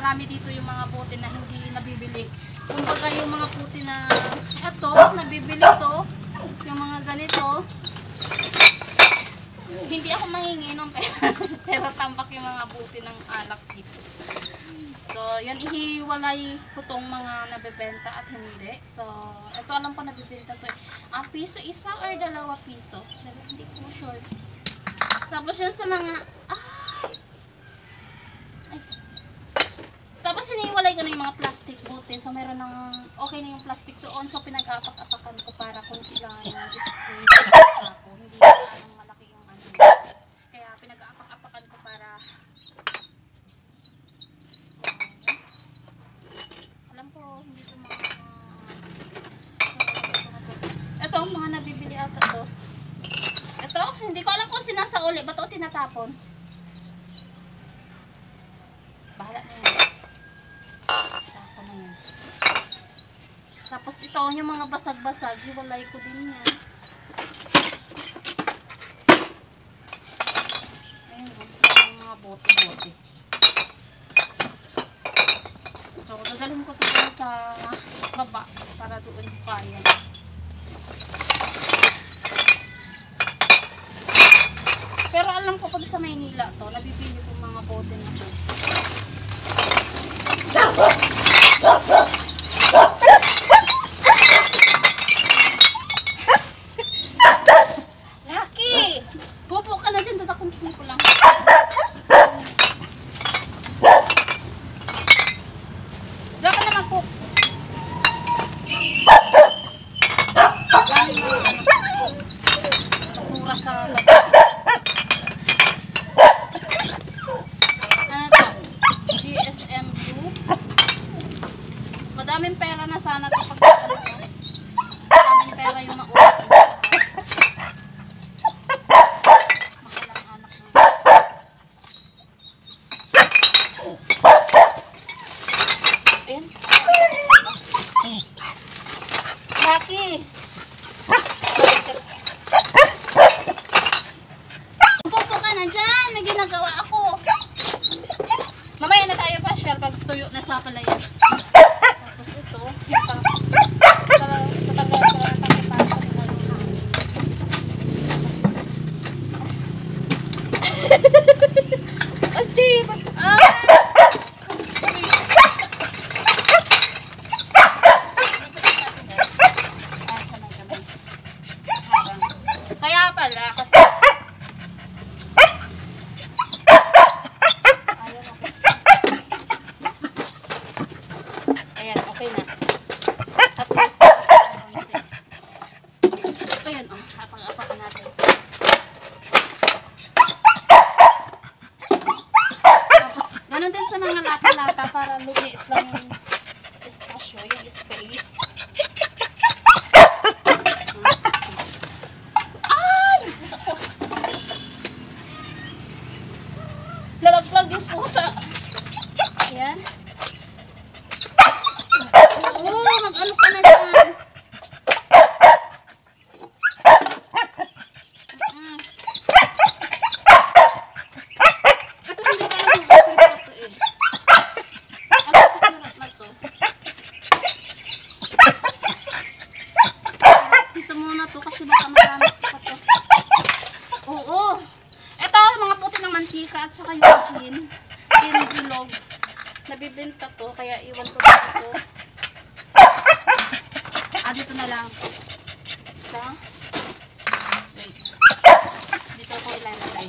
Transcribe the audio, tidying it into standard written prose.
marami dito yung mga bote na hindi nabibili. Kumbaga yung mga puti na ito, nabibili to, yung mga ganito, hindi ako manginginom pero tambak yung mga buti ng alak dito. So, yan ihiwalay ko tong mga nabebenta at hindi. So, ito alam ko nabibenta to eh. Piso isa or 2 piso? Hindi ko sure. Tapos yun sa mga, ay. Tapos hiniwalay ko na yung mga plastic bote. So, meron ng, okay na yung plastic doon. So, pinag-apak-apakan ko para kung ilang yung spray sa ako. Hindi na malaki yung ano. Kaya pinag-apak-apakan ko para hindi ito mga ito mga nabibili ata to. Ito, hindi ko alam kung sinasauli ba ito o tinatapon. Bahala na yun. Sako na yun. Tapos ito yung mga basag-basag, hiwalay ko din yan. Ayun, yung mga bote-bote. So, dadalhin ko ito sa baba para doon kaya. Pero alam ko pag sa Maynila to, nabibili ko mga bote na to. Lucky! Pupo ka na dyan, dadakong pupo lang. Dapat naman poops. Basura sa bata. Ano to? GSM2. Madaming pera na sana to pag ano. Madaming pera yung maulit. Makalang anak na. Ayan. Lucky! Pupo ka na dyan! May ginagawa ako! Mamaya na tayo pa, share pag tuyo na sa palayan. Tapos ito, matagal ko na tayo para sa mga Adi! Kaya pala, kasi ayan, okay na. At least, ito yan, apang-apakan natin. Tapos, ganun din sa mga lata-lata para lumiit lang yung espasyo, yung space. Lalaglag yung pusa. Ayan. Oo, mag-ano ka na dyan. Ito hindi ka lang mag-upload ito eh. Ano ito surat na to? Dito muna to kasi baka magamit pa to. Oo. Ito, mga puti ng mantika at saka yung gin. Bilog. Nabibenta to, kaya iwan ko dito. Dito na lang. Isa. Wait. Dito ko ilalagay.